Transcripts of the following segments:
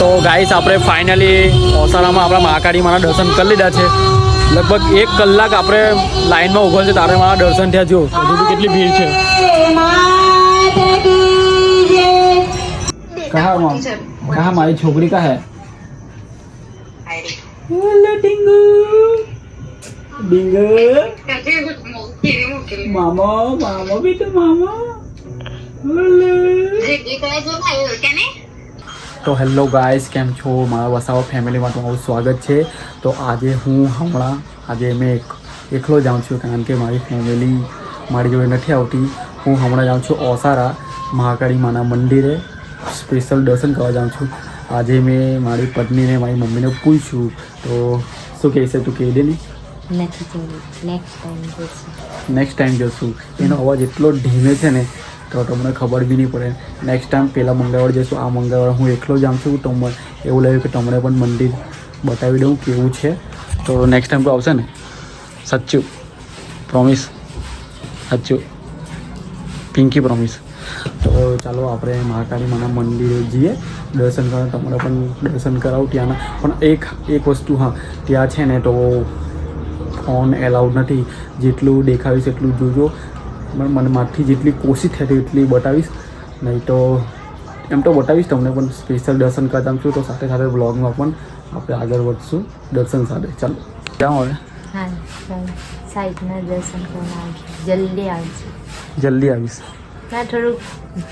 તો ગાઈસ આપણે ફાઇનલી ઓસારામાં આપણા મહાકાળી માના દર્શન કરી લીધા છે. લગભગ 1 કલાક આપણે લાઈનમાં ઊભા છે તારે મારા દર્શન થયા. જો હજુ બી કેટલી ભીડ છે. कहाँ हमारी छोकरी का है टिंगू डिंगू मामा मामा भी तो मामा તો હેલો ગાઈસ, કેમ છો? મારા વસાવા ફેમિલીમાં તમારું સ્વાગત છે. તો આજે મેં એકલો જાઉં છું કારણ કે મારી ફેમિલી મારી જોડે નથી આવતી. હું હમણાં જાઉં છું ઓસારા મહાકાળી માના મંદિરે સ્પેશિયલ દર્શન કરવા જાઉં છું. આજે મેં મારી પત્નીને મારી મમ્મીને પૂછ્યું તો શું કહે છે? તું કહી દે ને. નેક્સ્ટ ટાઈમ જશું. એનો અવાજ એટલો ધીમે છે ને તો તમને ખબર બી નહીં પડે. નેક્સ્ટ ટાઈમ પહેલાં મંગળવાર જઈશું. આ મંગળવાર હું એકલો જાઉં છું. તો એવું લાગ્યું કે તમને પણ મંદિર બતાવી દઉં કેવું છે. તો નેક્સ્ટ ટાઈમ તો આવશે ને? સાચું પ્રોમિસ? સાચું પિંકી પ્રોમિસ? તો ચાલો આપણે મહાકાળી માના મંદિરે જઈએ દર્શન કરવા. તમારે પણ દર્શન કરાવું ત્યાંના. પણ એક વસ્તુ, હા, ત્યાં છે ને તો ફોન એલાઉડ નથી. જેટલું દેખાવીશ એટલું જોજો. મને મારથી જેટલી કોશિશ થતી એટલી બતાવીશ. નહીં તો એમ તો બતાવીશ તમને, પણ સ્પેશિયલ દર્શન કરતા છું. તો સાથે સાથે બ્લોગમાં પણ આપણે આગળ વધશું દર્શન સાથે. ચાલો ક્યાં હવે? હા, સાઈડના દર્શન કરવા આવજો. જલ્દી આવીશ. ના, થોડુંક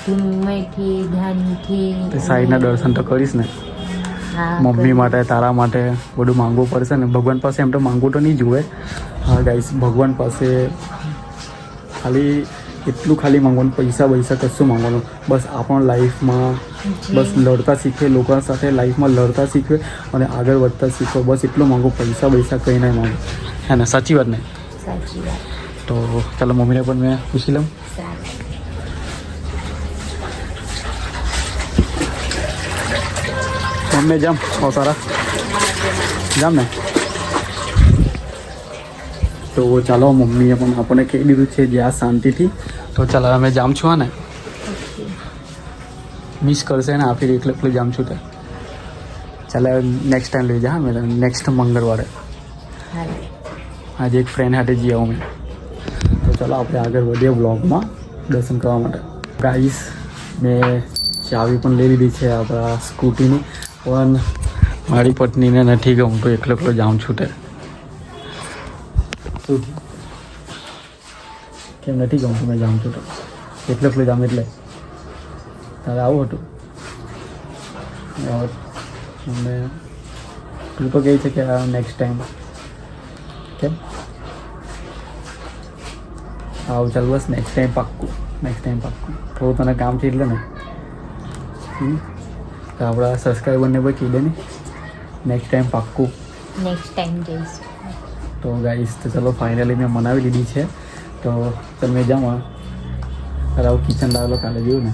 ધીમેથી ધ્યાનથી સાઈડના દર્શન તો કરીશ ને. મમ્મી માટે, તારા માટે બધું માંગવું પડશે ને. ભગવાન પાસે એમ તો માંગવું તો નહીં જોવે. હા ગાઈસ, ભગવાન પાસે ખાલી એટલું માંગવાનું, પૈસા કશું માંગવાનું. બસ આપણા લાઈફમાં બસ લડતા શીખવે, લોકો સાથે લાઈફમાં લડતા શીખવે અને આગળ વધતા શીખવે. બસ એટલું માંગો. પૈસા કંઈ નહીં માંગો. હે ને? સાચી વાત ને? સાચી વાત. તો ચાલો મમ્મીને પણ મેં પૂછી લઉં. મમ્મી જામ સારા જામ ને. તો ચાલો, મમ્મીએ પણ આપણને કહી દીધું છે જ્યાં શાંતિથી. તો ચાલો અમે જામ છું. હા ને? મિસ કરશે ને આપી એકલે જામ છું તે. ચાલો નેક્સ્ટ ટાઈમ લઈ જા. હા, મેં નેક્સ્ટ મંગળવારે આજે એક ફ્રેન્ડ સાથે જઈ આવું મેં. તો ચાલો આપણે આગળ વધીએ વ્લોગમાં દર્શન કરવા માટે. ગાઈસ, મેં ચાવી પણ લઈ લીધી છે આપણા સ્કૂટીની. પણ મારી પત્નીને નથી ગમતું એકલો જાઉં છું તે. કેમ નથી ગમતું? મેં જાઉં છું તો એકલો જામ. એટલે તારે આવું હતું? મને તું તો કહે છે કે નેક્સ્ટ ટાઈમ. કેમ આવું? ચાલ બસ નેક્સ્ટ ટાઈમ પાક્કું. થોડું તને કામ છે એટલે ને. તો આપણા સબસ્ક્રાઈબરને પણ કહી દે ને. નેક્સ્ટ ટાઈમ પાક્કું. નેક્સ્ટ ટાઈમ જઈશું. તો ગાઈસ, તો ચલો ફાઇનલી મેં મનાવી લીધી છે. તો તમે જાઓ. આવું કિચન લાવેલો કાલે જોયું ને,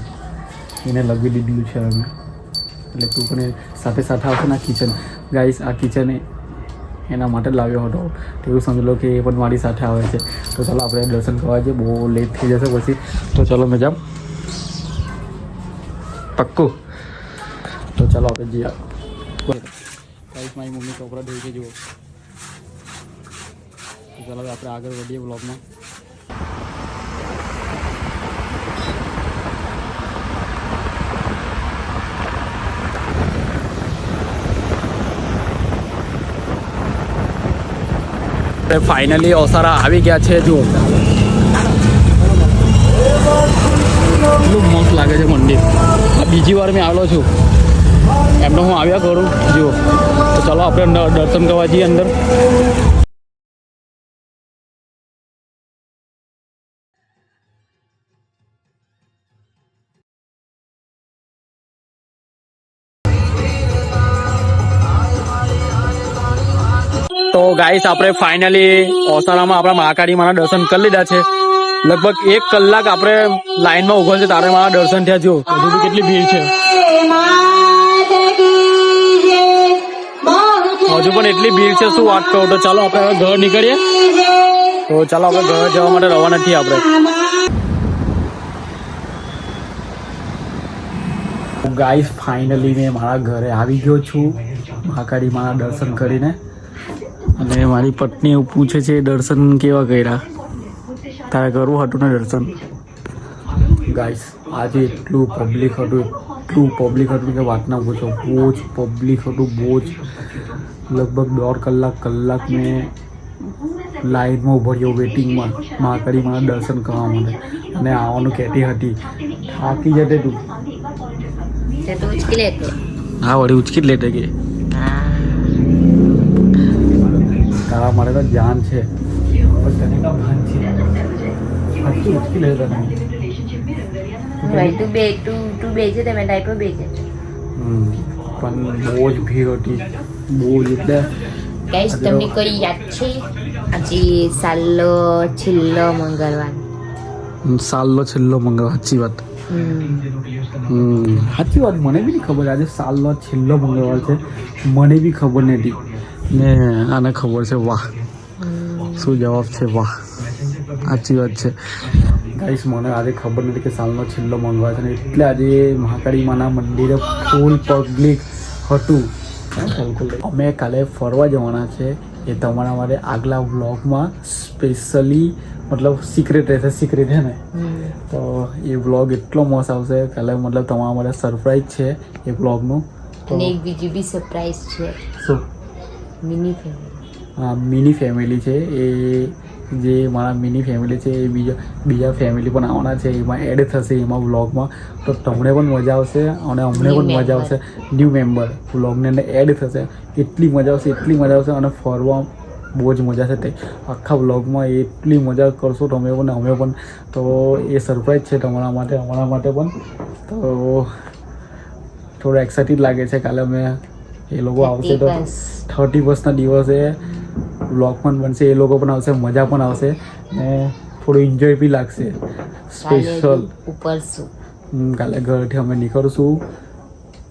એને લગી દીધું છે હવે. એટલે તું પણ સાથે આવશે ને. આ કિચન ગાઈસ, આ કિચન એના માટે જ લાવ્યો હતો. તો એવું સમજી લો કે એ પણ મારી સાથે આવે છે. તો ચાલો આપણે દર્શન કરવા જઈએ. બહુ લેટ થઈ જશે પછી. તો ચાલો મેં જાઉં પક્કું. તો ચાલો આપણે જઈએ. ગાઈસ, મારી મમ્મી કપડાં ધોઈ છે જુઓ. તો ચાલો આપણે આગળ વધીએ બ્લોગમાં. ફાઇનલી ઓસારા આવી ગયા છે. જુઓ એટલું મસ્ત લાગે છે મંદિર. બીજી વાર મેં આવેલો છું. એમને હું આવ્યા કરું. જુઓ. તો ચાલો આપણે દર્શન કરવા જઈએ અંદર. તો ગાઈસ, આપણે ફાઇનલી ઓસારામાં આપણા મહાકાળી માના દર્શન કરી લીધા છે. લગભગ 1 કલાક આપણે લાઈનમાં ઊભા છે તારે મારા દર્શન થયા. જો હજુ બી કેટલી ભીડ છે. હજુ પણ એટલી ભીડ છે, શું વાત કહું. તો ચાલો આપણે હવે ઘર નીકળીએ. તો ચાલો આપણે ઘર જવા માટે રવાના છીએ આપણે. ગાઈસ ફાઇનલી મેં મારા ઘરે આવી ગયો છું મહાકાળી માના દર્શન કરીને. અને મારી પત્ની એવું પૂછે છે દર્શન કેવા કર્યા, તારે કરવું હતું ને દર્શન? ગાઈસ આજે એટલું પબ્લિક હતું કે વાત ના પૂછો. બહુ જ પબ્લિક હતું, બહુ જ. લગભગ 1.5 કલાક મેં લાઈનમાં ઉભો રહ્યો વેટિંગમાં મહાકાળી માના દર્શન કરવા માટે. અને આવવાનું કહેતી હતી, થાકી જતે તું. હા વળી ઉચકી જ લેતે કે તારા મારે તો જાન છે પણ તને તો ભાન છે. સાચું ઉચકી લે તને. તું બેજે તમે ટાઈપો બેજે. પણ બહુ જ ભીડ હતી, બહુ જ. એટલે ગાઈસ તમને કોઈ યાદ છે આજે છેલ્લો મંગળવાર? સાલનો છેલ્લો મંગળવાર. સાચી વાત. સાચી વાત. મને બી નહીં ખબર આજે સાલનો છેલ્લો મંગળવાર છે. મને બી ખબર નથી ને આને ખબર છે. વાહ, શું જવાબ છે. વાહ, સાચી વાત છે. ગાઈસ મને આજે ખબર નથી કે સાલનો છેલ્લો મંગળવાર છે ને એટલે આજે મહાકાળી માના મંદિરે ફૂલ પબ્લિક હતું. અમે કાલે ફરવા જવાના છે, એ તમારા માટે આગલા વ્લોગમાં સ્પેશિયલી મતલબ સિક્રેટ રહેશે. સિક્રેટ છે ને તો એ વ્લોગ એટલો મસ્ત આવશે કાલે. મતલબ તમારા માટે સરપ્રાઈઝ છે એ વ્લોગનું. અને એક બીજું બી સરપ્રાઈઝ છે. શું? Mini family. હા, મિની ફેમિલી છે. એ જે મારા મિની ફેમિલી છે એ બીજા ફેમિલી પણ આવવાના છે, એમાં એડ થશે એમાં વ્લોગમાં. તો તમને પણ મજા આવશે અને અમને પણ મજા આવશે. ન્યૂ મેમ્બર વ્લોગની અંદર એડ થશે. એટલી મજા આવશે અને ફરવા બહુ જ મજા છે. તે આખા વ્લોગમાં એટલી મજા કરશો તમે પણ અમે પણ. તો એ સરપ્રાઈઝ છે તમારા માટે, અમારા માટે પણ. તો થોડું એક્સાઇટેડ લાગે છે. કાલે અમે એ લોકો આવશે તો 31ના દિવસે વ્લોગ પણ બનશે, એ લોકો પણ આવશે, મજા પણ આવશે ને થોડું એન્જોય બી લાગશે. સ્પેશિયલ ઉપર શું કાલે ઘરથી અમે નીકળશું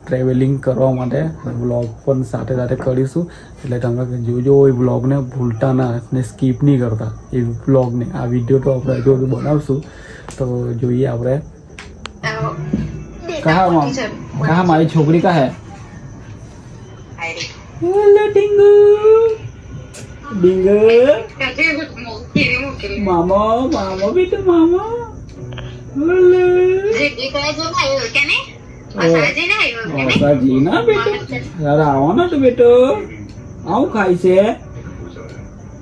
ટ્રાવેલિંગ કરવા માટે. વ્લોગ પણ સાથે સાથે કરીશું એટલે તમે જોજો એ વ્લોગને ભૂલતા ના ને સ્કીપ નહીં કરતા એ વ્લોગને. આ વિડીયો તો આપણે હજુ બનાવશું તો જોઈએ આપણે. કહા મારી છોકરી કહા હે? ડીંગુ મામા બેટા મામા. જી ના બેટો યાર આવવાનો તો બેટો. આવું ખાય છે?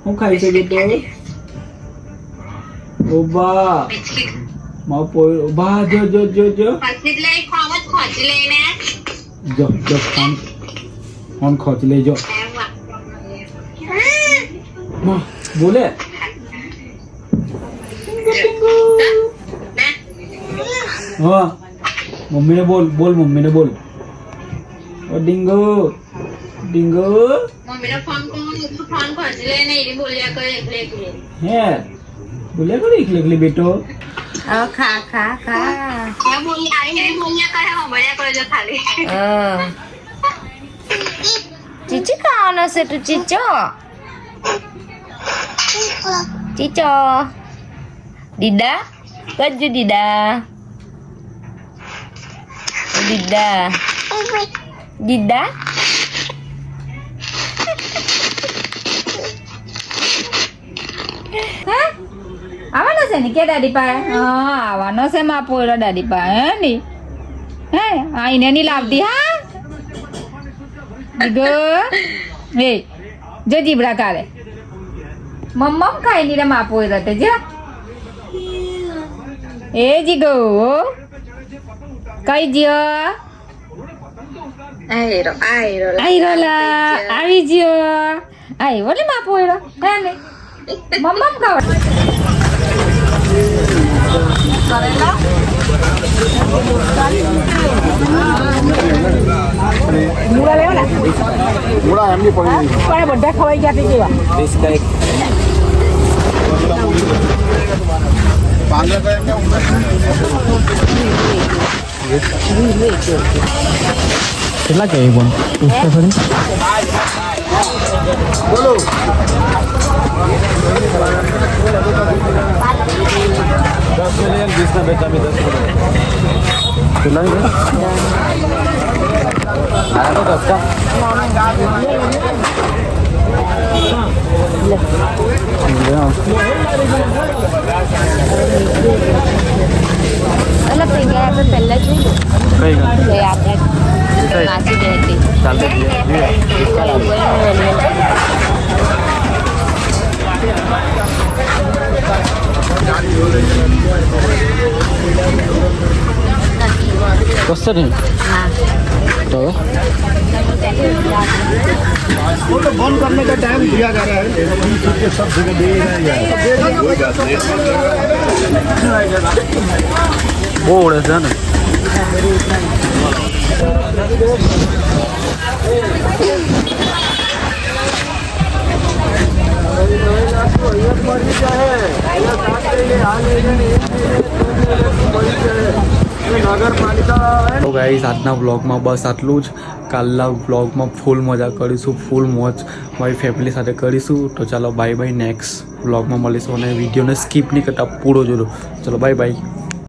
હું ખાય છે બેટો? ઓબા મા પોય બા જો ફોન ખોચ લેજો. બોલે હા મમ્મીને બોલ મમ્મીને બોલ. ઓ ડીંગો મમ્મીને ફોન ખોજી લે ને એ બોલ્યા કરે એકલે. હે બોલ્યા કરે એકલી બેટો. ખા ચીચી ખાવાનો છે તું? ચીચો દીદા કજુ દીદા આવવાનો છે ને કે દાદી પાસે? હા આવવાનો છે માં પોયરો દાદી પાસે. હે ની હે આઈને ની લાવતી. હા દીગો એ જો જીબડા કાઢે મમ્મમ ખાઈ ની રે માં પોયરો તે જો. એ જીગો કઈ જ્યો? આયરો લા આવી જ્યો. આય બોલે માં પોયરો હે ને મમ્મમ ખાવ. મૂળા લેવાના? મૂળા એમની પડી પણ બધા ખવાઈ ગયા તે કેવા? કેટલા કહે પણ પૂછતા ખરી? બોલો ₹10 20 ના બેચા 10 કેટલા અલગ થઈ ગયા આપણે પહેલા જોઈ કઈ ગઈ આપણે નાસી ગઈ હતી ચાલતો કશે નહીં તો वो तो बंद करने का टाइम दिया जा रहा है सब जगह दे બહુ ઓળે છે ને તો ગાઈસ આજના વ્લોગમાં બસ આટલું જ. કાલના વ્લોગમાં ફૂલ મજા કરીશું, ફૂલ મોજ મારી ફેમિલી સાથે કરીશું. તો ચાલો બાય બાય, નેક્સ્ટ વ્લોગમાં મળીશું અને વિડીયોને સ્કીપ નહીં કરતા પૂરો જોજો. ચલો બાય બાય.